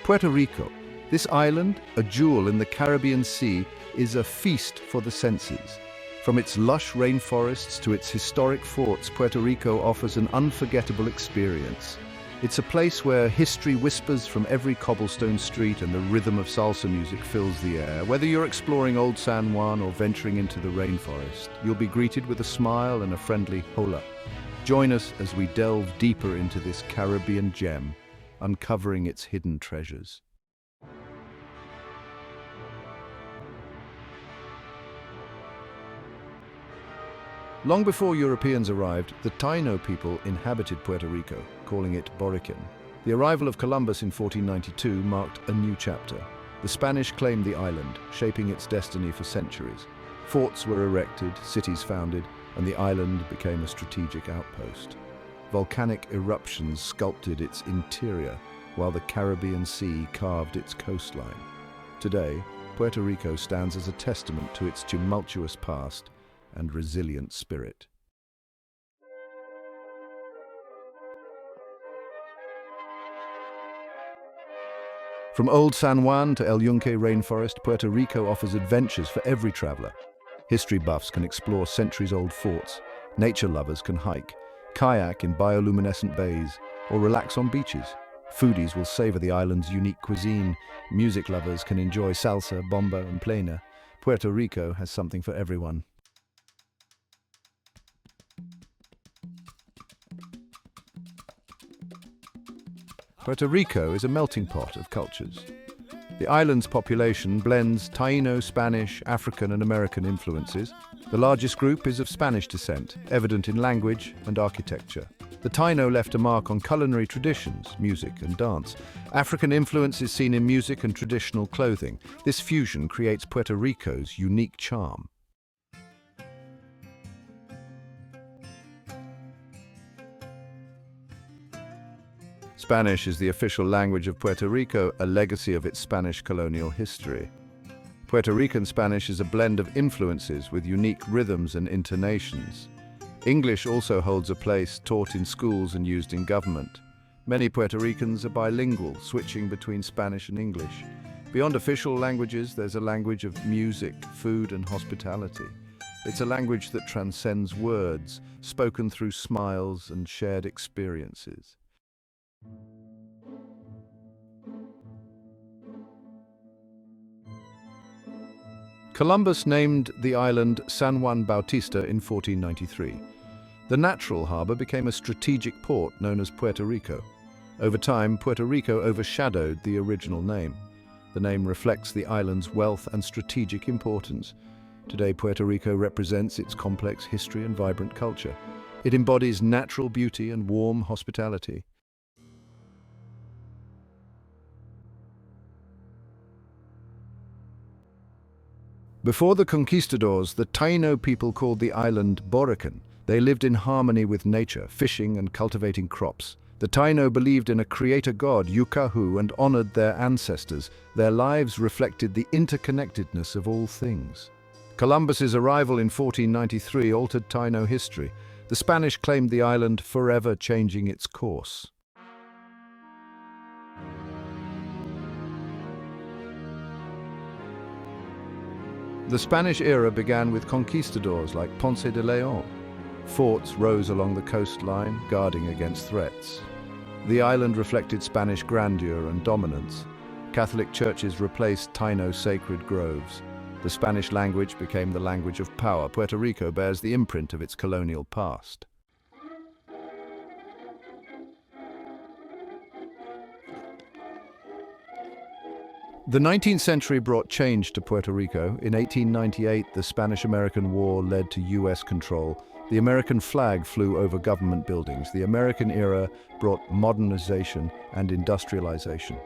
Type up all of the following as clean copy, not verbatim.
Puerto Rico, this island, a jewel in the Caribbean Sea, is a feast for the senses. From its lush rainforests to its historic forts, Puerto Rico offers an unforgettable experience. It's a place where history whispers from every cobblestone street and the rhythm of salsa music fills the air. Whether you're exploring Old San Juan or venturing into the rainforest, you'll be greeted with a smile and a friendly hola. Join us as we delve deeper into this Caribbean gem, uncovering its hidden treasures. Long before Europeans arrived, the Taino people inhabited Puerto Rico, calling it Borican. The arrival of Columbus in 1492 marked a new chapter. The Spanish claimed the island, shaping its destiny for centuries. Forts were erected, cities founded, and the island became a strategic outpost. Volcanic eruptions sculpted its interior, while the Caribbean Sea carved its coastline. Today, Puerto Rico stands as a testament to its tumultuous past and resilient spirit. From Old San Juan to El Yunque rainforest, Puerto Rico offers adventures for every traveler. History buffs can explore centuries-old forts, nature lovers can hike, kayak in bioluminescent bays, or relax on beaches. Foodies will savor the island's unique cuisine. Music lovers can enjoy salsa, bomba, and plena. Puerto Rico has something for everyone. Puerto Rico is a melting pot of cultures. The island's population blends Taino, Spanish, African and American influences. The largest group is of Spanish descent, evident in language and architecture. The Taino left a mark on culinary traditions, music and dance. African influence is seen in music and traditional clothing. This fusion creates Puerto Rico's unique charm. Spanish is the official language of Puerto Rico, a legacy of its Spanish colonial history. Puerto Rican Spanish is a blend of influences with unique rhythms and intonations. English also holds a place, taught in schools and used in government. Many Puerto Ricans are bilingual, switching between Spanish and English. Beyond official languages, there's a language of music, food and hospitality. It's a language that transcends words, spoken through smiles and shared experiences. Columbus named the island San Juan Bautista in 1493. The natural harbor became a strategic port known as Puerto Rico. Over time, Puerto Rico overshadowed the original name. The name reflects the island's wealth and strategic importance. Today, Puerto Rico represents its complex history and vibrant culture. It embodies natural beauty and warm hospitality. Before the conquistadors, the Taino people called the island Borican. They lived in harmony with nature, fishing and cultivating crops. The Taino believed in a creator god, Yukahu, and honored their ancestors. Their lives reflected the interconnectedness of all things. Columbus's arrival in 1493 altered Taino history. The Spanish claimed the island, forever changing its course. The Spanish era began with conquistadors like Ponce de Leon. Forts rose along the coastline, guarding against threats. The island reflected Spanish grandeur and dominance. Catholic churches replaced Taino sacred groves. The Spanish language became the language of power. Puerto Rico bears the imprint of its colonial past. The 19th century brought change to Puerto Rico. In 1898, the Spanish-American War led to U.S. control. The American flag flew over government buildings. The American era brought modernization and industrialization.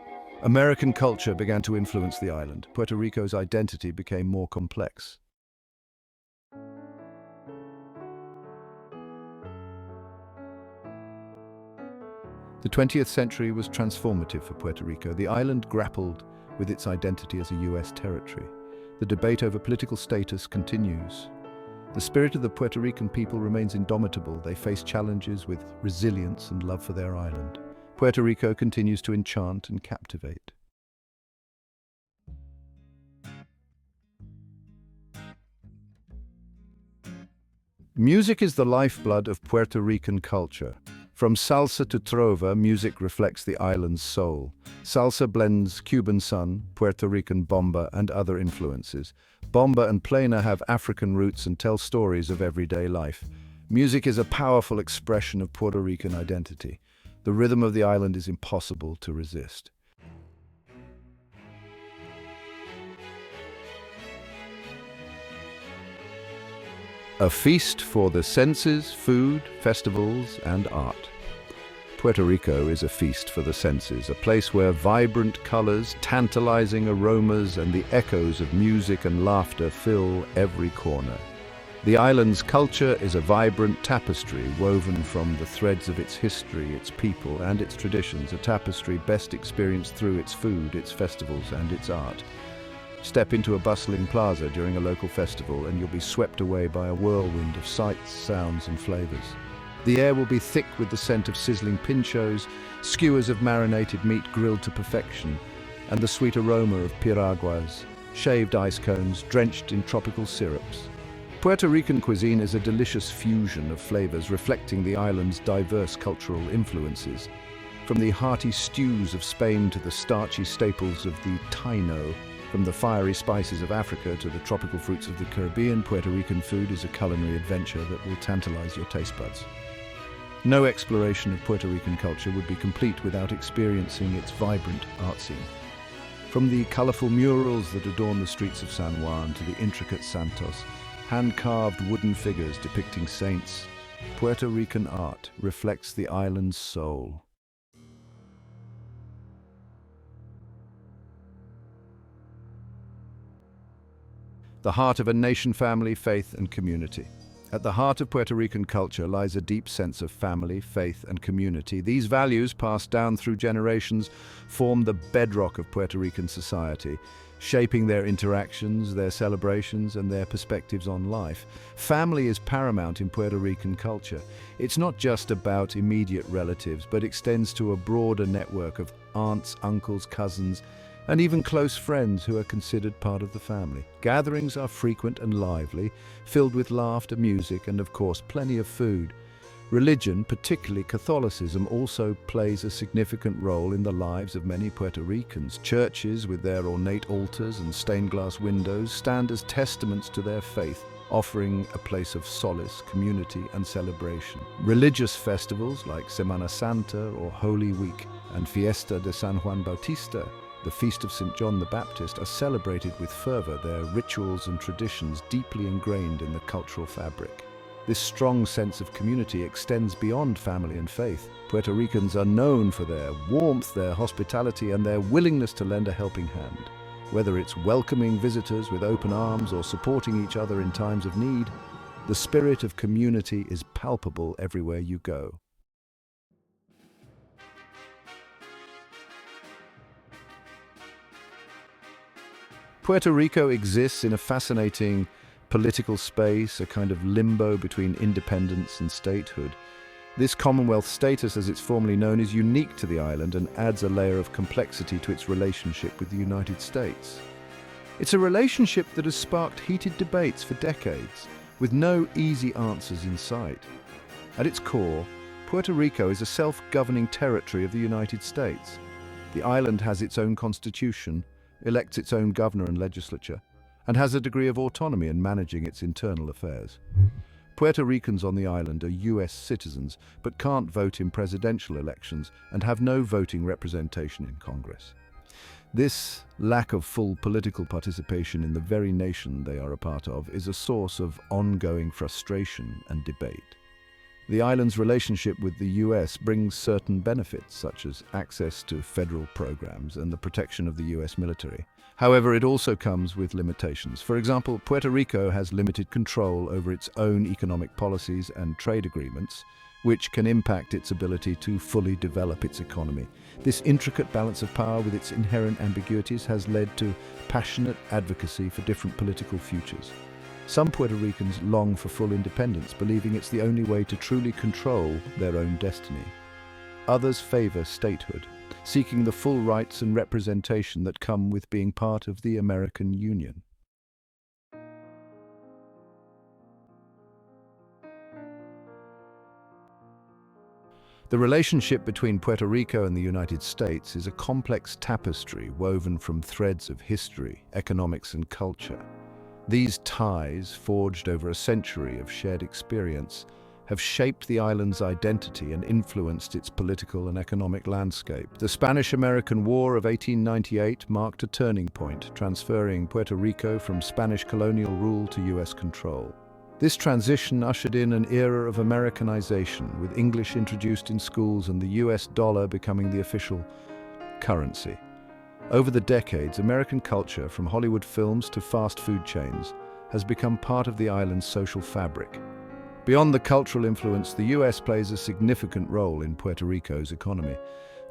American culture began to influence the island. Puerto Rico's identity became more complex. The 20th century was transformative for Puerto Rico. The island grappled with its identity as a U.S. territory. The debate over political status continues. The spirit of the Puerto Rican people remains indomitable. They face challenges with resilience and love for their island. Puerto Rico continues to enchant and captivate. Music is the lifeblood of Puerto Rican culture. From salsa to trova, music reflects the island's soul. Salsa blends Cuban son, Puerto Rican bomba, and other influences. Bomba and plena have African roots and tell stories of everyday life. Music is a powerful expression of Puerto Rican identity. The rhythm of the island is impossible to resist. A feast for the senses, food, festivals, and art. Puerto Rico is a feast for the senses, a place where vibrant colors, tantalizing aromas, and the echoes of music and laughter fill every corner. The island's culture is a vibrant tapestry woven from the threads of its history, its people, and its traditions, a tapestry best experienced through its food, its festivals, and its art. Step into a bustling plaza during a local festival and you'll be swept away by a whirlwind of sights, sounds, and flavors. The air will be thick with the scent of sizzling pinchos, skewers of marinated meat grilled to perfection, and the sweet aroma of piraguas, shaved ice cones drenched in tropical syrups. Puerto Rican cuisine is a delicious fusion of flavors reflecting the island's diverse cultural influences. From the hearty stews of Spain to the starchy staples of the taino, from the fiery spices of Africa to the tropical fruits of the Caribbean, Puerto Rican food is a culinary adventure that will tantalize your taste buds. No exploration of Puerto Rican culture would be complete without experiencing its vibrant art scene. From the colorful murals that adorn the streets of San Juan to the intricate santos, hand-carved wooden figures depicting saints, Puerto Rican art reflects the island's soul. The heart of a nation, family, faith, and community. At the heart of Puerto Rican culture lies a deep sense of family, faith, and community. These values, passed down through generations, form the bedrock of Puerto Rican society, shaping their interactions, their celebrations, and their perspectives on life. Family is paramount in Puerto Rican culture. It's not just about immediate relatives, but extends to a broader network of aunts, uncles, cousins, and even close friends who are considered part of the family. Gatherings are frequent and lively, filled with laughter, music, and of course, plenty of food. Religion, particularly Catholicism, also plays a significant role in the lives of many Puerto Ricans. Churches, with their ornate altars and stained glass windows, stand as testaments to their faith, offering a place of solace, community, and celebration. Religious festivals like Semana Santa or Holy Week and Fiesta de San Juan Bautista, the Feast of St. John the Baptist, are celebrated with fervor, their rituals and traditions deeply ingrained in the cultural fabric. This strong sense of community extends beyond family and faith. Puerto Ricans are known for their warmth, their hospitality, and their willingness to lend a helping hand. Whether it's welcoming visitors with open arms or supporting each other in times of need, the spirit of community is palpable everywhere you go. Puerto Rico exists in a fascinating political space, a kind of limbo between independence and statehood. This Commonwealth status, as it's formally known, is unique to the island and adds a layer of complexity to its relationship with the United States. It's a relationship that has sparked heated debates for decades, with no easy answers in sight. At its core, Puerto Rico is a self-governing territory of the United States. The island has its own constitution, elects its own governor and legislature, and has a degree of autonomy in managing its internal affairs. Puerto Ricans on the island are US citizens, but can't vote in presidential elections and have no voting representation in Congress. This lack of full political participation in the very nation they are a part of is a source of ongoing frustration and debate. The island's relationship with the US brings certain benefits, such as access to federal programs and the protection of the US military. However, it also comes with limitations. For example, Puerto Rico has limited control over its own economic policies and trade agreements, which can impact its ability to fully develop its economy. This intricate balance of power with its inherent ambiguities has led to passionate advocacy for different political futures. Some Puerto Ricans long for full independence, believing it's the only way to truly control their own destiny. Others favor statehood, seeking the full rights and representation that come with being part of the American Union. The relationship between Puerto Rico and the United States is a complex tapestry woven from threads of history, economics, and culture. These ties, forged over a century of shared experience, have shaped the island's identity and influenced its political and economic landscape. The Spanish-American War of 1898 marked a turning point, transferring Puerto Rico from Spanish colonial rule to U.S. control. This transition ushered in an era of Americanization, with English introduced in schools and the U.S. dollar becoming the official currency. Over the decades, American culture, from Hollywood films to fast food chains, has become part of the island's social fabric. Beyond the cultural influence, the U.S. plays a significant role in Puerto Rico's economy.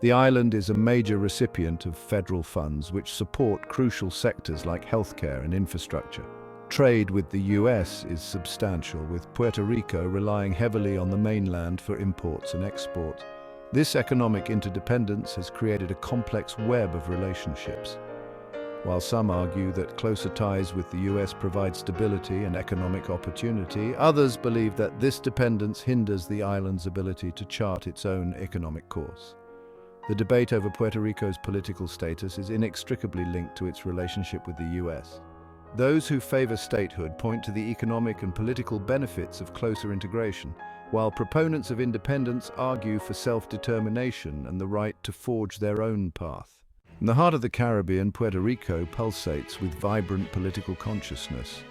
The island is a major recipient of federal funds which support crucial sectors like healthcare and infrastructure. Trade with the U.S. is substantial, with Puerto Rico relying heavily on the mainland for imports and exports. This economic interdependence has created a complex web of relationships. While some argue that closer ties with the U.S. provide stability and economic opportunity, others believe that this dependence hinders the island's ability to chart its own economic course. The debate over Puerto Rico's political status is inextricably linked to its relationship with the U.S. Those who favor statehood point to the economic and political benefits of closer integration, while proponents of independence argue for self-determination and the right to forge their own path. In the heart of the Caribbean, Puerto Rico pulsates with vibrant political consciousness.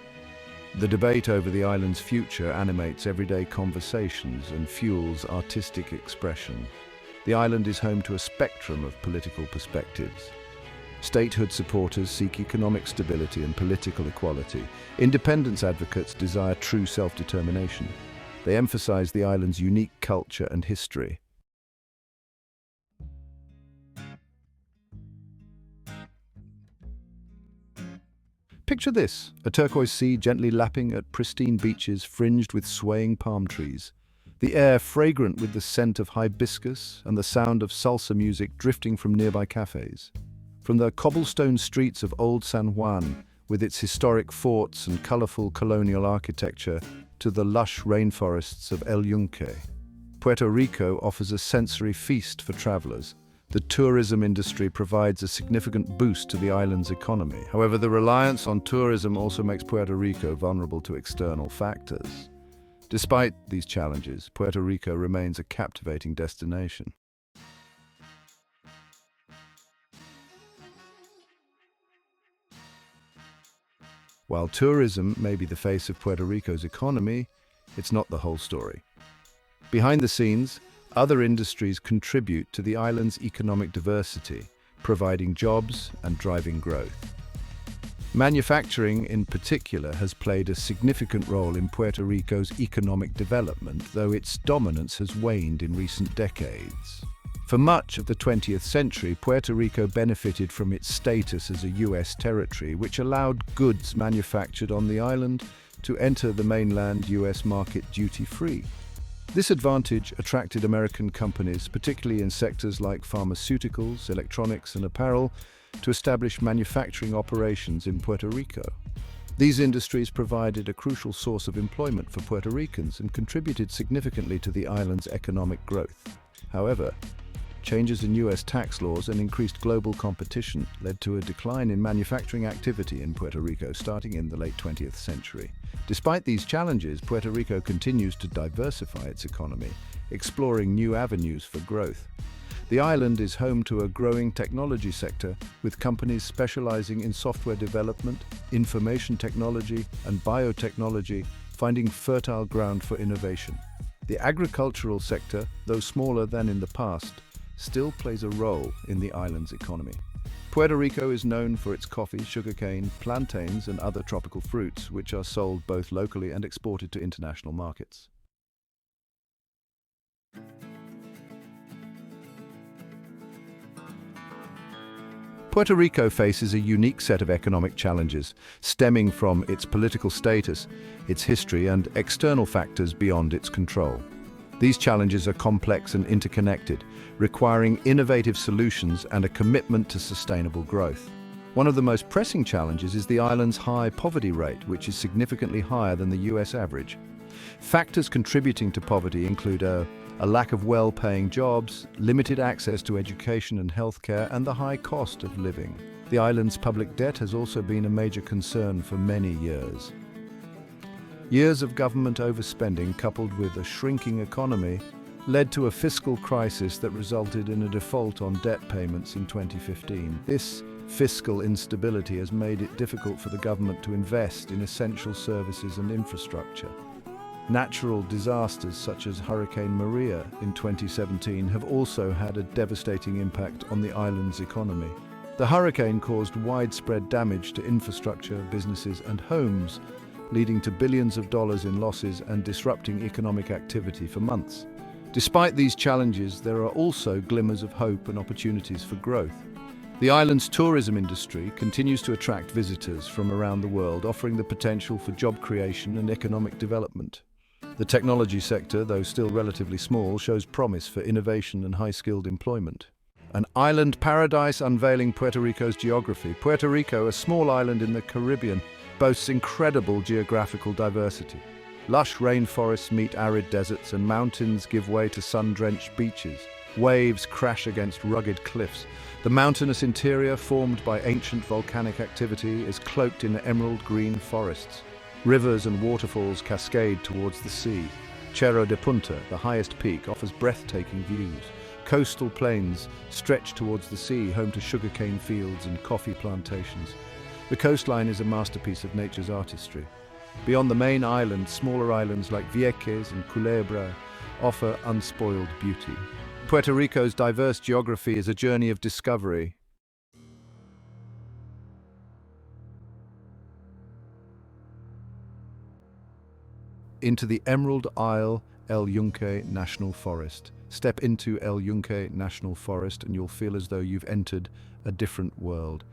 The debate over the island's future animates everyday conversations and fuels artistic expression. The island is home to a spectrum of political perspectives. Statehood supporters seek economic stability and political equality. Independence advocates desire true self-determination. They emphasize the island's unique culture and history. Picture this, a turquoise sea gently lapping at pristine beaches fringed with swaying palm trees. The air fragrant with the scent of hibiscus and the sound of salsa music drifting from nearby cafes. From the cobblestone streets of Old San Juan, with its historic forts and colorful colonial architecture, to the lush rainforests of El Yunque, Puerto Rico offers a sensory feast for travelers. The tourism industry provides a significant boost to the island's economy. However, the reliance on tourism also makes Puerto Rico vulnerable to external factors. Despite these challenges, Puerto Rico remains a captivating destination. While tourism may be the face of Puerto Rico's economy, it's not the whole story. Behind the scenes, other industries contribute to the island's economic diversity, providing jobs and driving growth. Manufacturing, in particular, has played a significant role in Puerto Rico's economic development, though its dominance has waned in recent decades. For much of the 20th century, Puerto Rico benefited from its status as a U.S. territory, which allowed goods manufactured on the island to enter the mainland U.S. market duty-free. This advantage attracted American companies, particularly in sectors like pharmaceuticals, electronics, and apparel, to establish manufacturing operations in Puerto Rico. These industries provided a crucial source of employment for Puerto Ricans and contributed significantly to the island's economic growth. However, changes in U.S. tax laws and increased global competition led to a decline in manufacturing activity in Puerto Rico starting in the late 20th century. Despite these challenges, Puerto Rico continues to diversify its economy, exploring new avenues for growth. The island is home to a growing technology sector, with companies specializing in software development, information technology, and biotechnology finding fertile ground for innovation. The agricultural sector, though smaller than in the past, still plays a role in the island's economy. Puerto Rico is known for its coffee, sugarcane, plantains, and other tropical fruits, which are sold both locally and exported to international markets. Puerto Rico faces a unique set of economic challenges, stemming from its political status, its history, and external factors beyond its control. These challenges are complex and interconnected, requiring innovative solutions and a commitment to sustainable growth. One of the most pressing challenges is the island's high poverty rate, which is significantly higher than the US average. Factors contributing to poverty include a a lack of well-paying jobs, limited access to education and healthcare, and the high cost of living. The island's public debt has also been a major concern for many years. Years of government overspending coupled with a shrinking economy led to a fiscal crisis that resulted in a default on debt payments in 2015. This fiscal instability has made it difficult for the government to invest in essential services and infrastructure. Natural disasters such as Hurricane Maria in 2017 have also had a devastating impact on the island's economy. The hurricane caused widespread damage to infrastructure, businesses, and homes, leading to billions of dollars in losses and disrupting economic activity for months. Despite these challenges, there are also glimmers of hope and opportunities for growth. The island's tourism industry continues to attract visitors from around the world, offering the potential for job creation and economic development. The technology sector, though still relatively small, shows promise for innovation and high-skilled employment. An island paradise unveiling Puerto Rico's geography. Puerto Rico, a small island in the Caribbean, boasts incredible geographical diversity. Lush rainforests meet arid deserts, and mountains give way to sun-drenched beaches. Waves crash against rugged cliffs. The mountainous interior, formed by ancient volcanic activity, is cloaked in emerald green forests. Rivers and waterfalls cascade towards the sea. Cerro de Punta, the highest peak, offers breathtaking views. Coastal plains stretch towards the sea, home to sugarcane fields and coffee plantations. The coastline is a masterpiece of nature's artistry. Beyond the main island, smaller islands like Vieques and Culebra offer unspoiled beauty. Puerto Rico's diverse geography is a journey of discovery. Into the Emerald Isle El Yunque National Forest. Step into El Yunque National Forest and you'll feel as though you've entered a different world.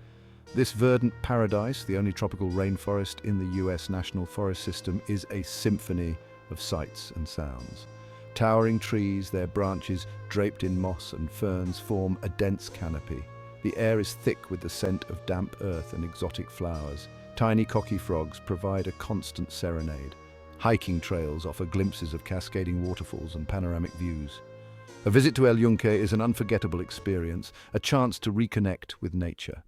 This verdant paradise, the only tropical rainforest in the US National Forest System, is a symphony of sights and sounds. Towering trees, their branches draped in moss and ferns, form a dense canopy. The air is thick with the scent of damp earth and exotic flowers. Tiny cocky frogs provide a constant serenade. Hiking trails offer glimpses of cascading waterfalls and panoramic views. A visit to El Yunque is an unforgettable experience, a chance to reconnect with nature.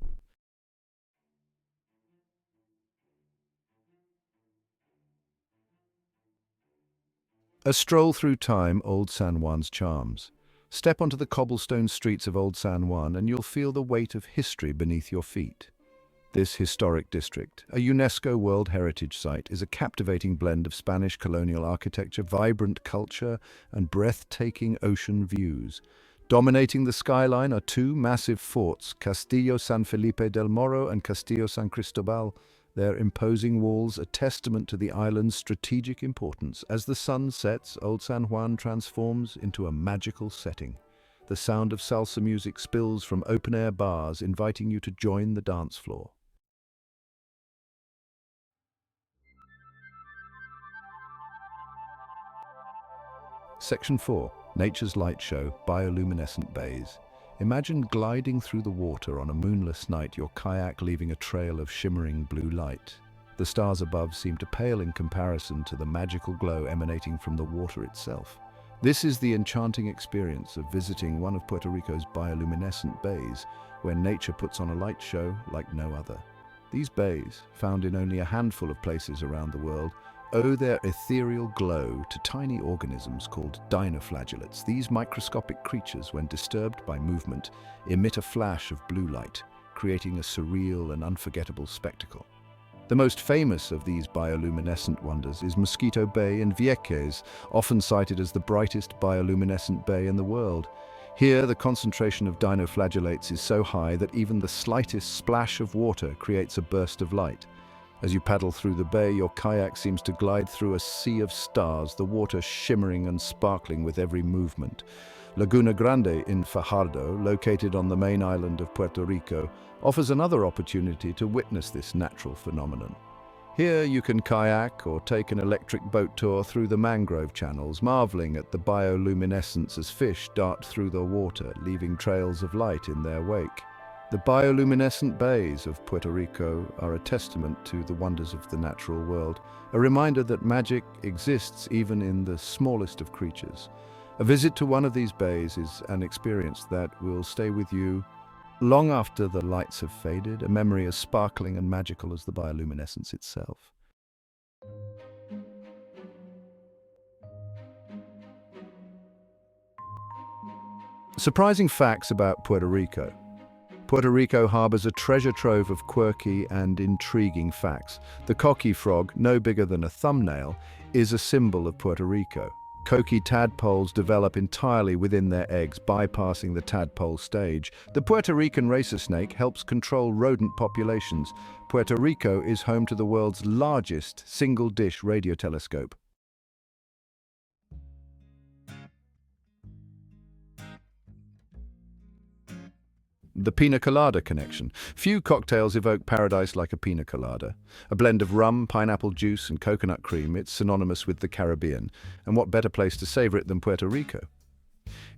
A stroll through time, Old San Juan's charms. Step onto the cobblestone streets of Old San Juan and you'll feel the weight of history beneath your feet. This historic district, a UNESCO World Heritage Site, is a captivating blend of Spanish colonial architecture, vibrant culture, and breathtaking ocean views. Dominating the skyline are two massive forts, Castillo San Felipe del Morro and Castillo San Cristobal. Their imposing walls a testament to the island's strategic importance. As the sun sets, Old San Juan transforms into a magical setting. The sound of salsa music spills from open-air bars, inviting you to join the dance floor. Section 4. Nature's Light Show, Bioluminescent Bays. Imagine gliding through the water on a moonless night, your kayak leaving a trail of shimmering blue light. The stars above seem to pale in comparison to the magical glow emanating from the water itself. This is the enchanting experience of visiting one of Puerto Rico's bioluminescent bays, where nature puts on a light show like no other. These bays, found in only a handful of places around the world, owe their ethereal glow to tiny organisms called dinoflagellates. These microscopic creatures, when disturbed by movement, emit a flash of blue light, creating a surreal and unforgettable spectacle. The most famous of these bioluminescent wonders is Mosquito Bay in Vieques, often cited as the brightest bioluminescent bay in the world. Here, the concentration of dinoflagellates is so high that even the slightest splash of water creates a burst of light. As you paddle through the bay, your kayak seems to glide through a sea of stars, the water shimmering and sparkling with every movement. Laguna Grande in Fajardo, located on the main island of Puerto Rico, offers another opportunity to witness this natural phenomenon. Here you can kayak or take an electric boat tour through the mangrove channels, marveling at the bioluminescence as fish dart through the water, leaving trails of light in their wake. The bioluminescent bays of Puerto Rico are a testament to the wonders of the natural world, a reminder that magic exists even in the smallest of creatures. A visit to one of these bays is an experience that will stay with you long after the lights have faded, a memory as sparkling and magical as the bioluminescence itself. Surprising facts about Puerto Rico. Puerto Rico harbors a treasure trove of quirky and intriguing facts. The coqui frog, no bigger than a thumbnail, is a symbol of Puerto Rico. Coqui tadpoles develop entirely within their eggs, bypassing the tadpole stage. The Puerto Rican racer snake helps control rodent populations. Puerto Rico is home to the world's largest single-dish radio telescope. The pina colada connection. Few cocktails evoke paradise like a pina colada. A blend of rum, pineapple juice, and coconut cream, it's synonymous with the Caribbean. And what better place to savor it than Puerto Rico?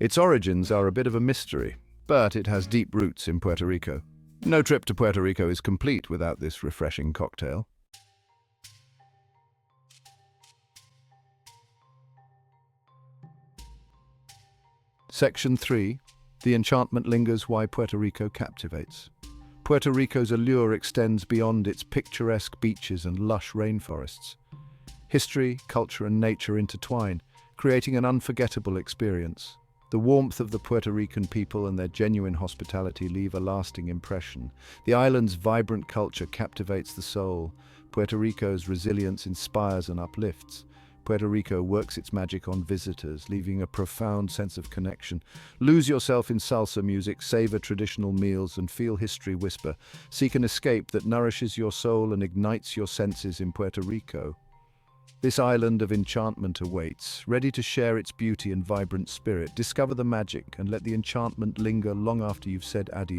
Its origins are a bit of a mystery, but it has deep roots in Puerto Rico. No trip to Puerto Rico is complete without this refreshing cocktail. Section 3. The enchantment lingers why Puerto Rico captivates. Puerto Rico's allure extends beyond its picturesque beaches and lush rainforests. History, culture, and nature intertwine, creating an unforgettable experience. The warmth of the Puerto Rican people and their genuine hospitality leave a lasting impression. The island's vibrant culture captivates the soul. Puerto Rico's resilience inspires and uplifts. Puerto Rico works its magic on visitors, leaving a profound sense of connection. Lose yourself in salsa music, savor traditional meals, and feel history whisper. Seek an escape that nourishes your soul and ignites your senses in Puerto Rico. This island of enchantment awaits, ready to share its beauty and vibrant spirit. Discover the magic and let the enchantment linger long after you've said adieu.